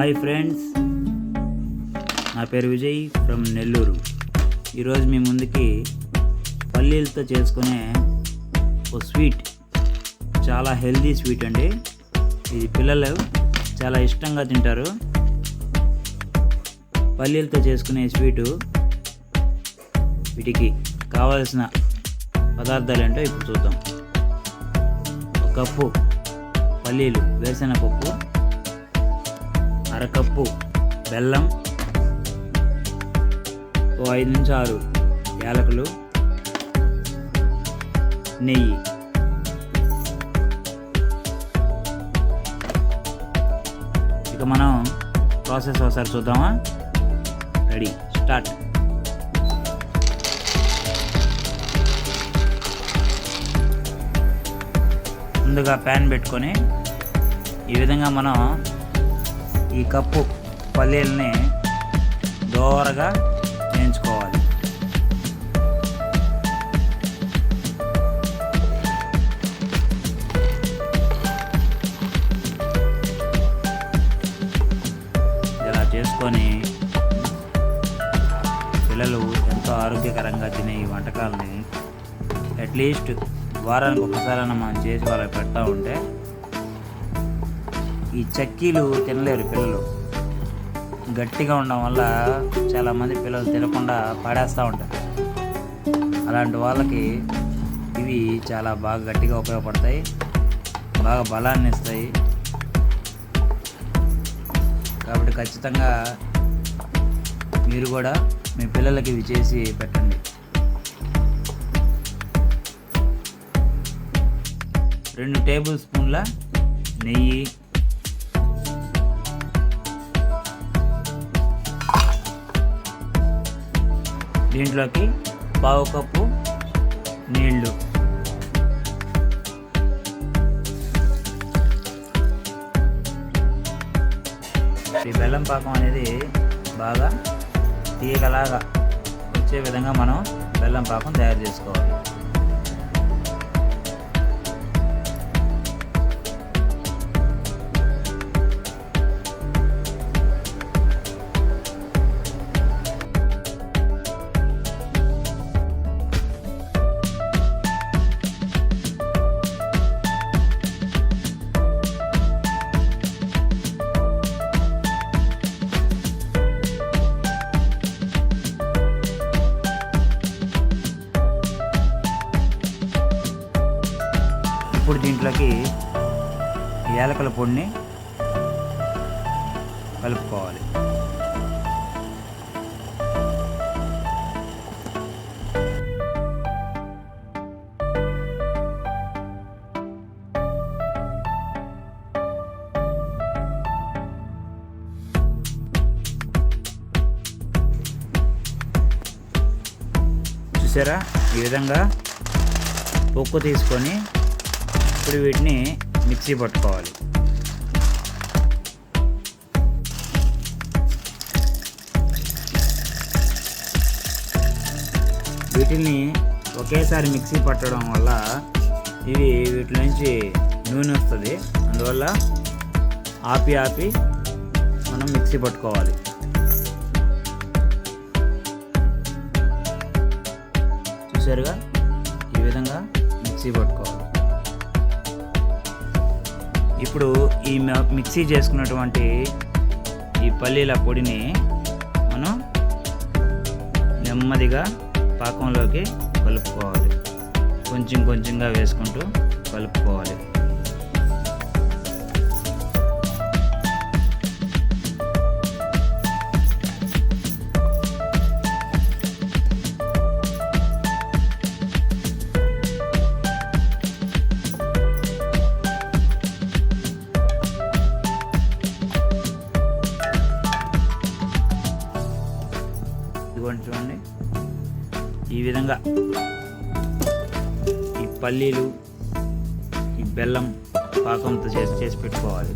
Hi friends, నా పేరు Vijay from Nellore. ఈరోజు మీ ముందుకి పల్లీలతో చేసుకునే ఓ స్వీట్, చాలా హెల్దీ స్వీట్ అండి. ఇది పిల్లలు చాలా ఇష్టంగా తింటారు. పల్లీలతో చేసుకునే స్వీటు, వీటికి కావలసిన పదార్థాలు ఏంటో ఇప్పుడు చూద్దాం. ఒక కప్పు పల్లీలు, వేరుశెనగపప్పు, అరకప్పు బెల్లం, ఓ 5 నుంచి 6 యాలకులు, నెయ్యి. ఇక మనం ప్రాసెస్ ఒకసారి చూద్దామా? Ready, start. ముందుగా ప్యాన్ పెట్టుకొని ఈ విధంగా మనం ఈ కప్పు పల్లీలని దోరగా వేయించుకోవాలి. ఇలా చేసుకొని పిల్లలు ఎంతో ఆరోగ్యకరంగా తినే ఈ వంటకాలని అట్లీస్ట్ వారానికి ఒకసారైనా మనం చేసి వాళ్ళకి పెడతా ఉంటే, ఈ చక్కీలు తినలేరు పిల్లలు. గట్టిగా ఉండడం వల్ల చాలామంది పిల్లలు తినకుండా పడేస్తూ ఉంటారు. అలాంటి వాళ్ళకి ఇవి చాలా బాగా గట్టిగా ఉపయోగపడతాయి, బాగా బలాన్ని ఇస్తాయి. కాబట్టి ఖచ్చితంగా మీరు కూడా మీ పిల్లలకి ఇవి చేసి పెట్టండి. 2 టేబుల్ స్పూన్ల నెయ్యి, దీంట్లోకి 1/2 కప్పు నీళ్ళు, ఈ బెల్లం పాకం అనేది బాగా తీగలాగా వచ్చే విధంగా మనం బెల్లం పాకం తయారు చేసుకోవాలి. ఇప్పుడు దీంట్లోకి యాలకుల పొడిని కలుపుకోవాలి. చూసారా, ఈ విధంగా పొక్కు తీసుకొని ఇప్పుడు వీటిని మిక్సీ పట్టుకోవాలి. వీటిని ఒకేసారి మిక్సీ పట్టడం వల్ల వీటి నుంచి నూనె వస్తుంది. అందువల్ల ఆపి మనం మిక్సీ పట్టుకోవాలి. చూసారుగా, ఈ విధంగా మిక్సీ పట్టుకోవాలి. ఇప్పుడు ఈ మిక్సీ చేసుకున్నటువంటి ఈ పల్లీల పొడిని మనం నెమ్మదిగా పాకంలోకి కలుపుకోవాలి. కొంచెంగా వేసుకుంటూ కలుపుకోవాలి. చూడండి, ఈ విధంగా ఈ పల్లీలు, ఈ బెల్లం పాకంతో చేసి పెట్టుకోవాలి.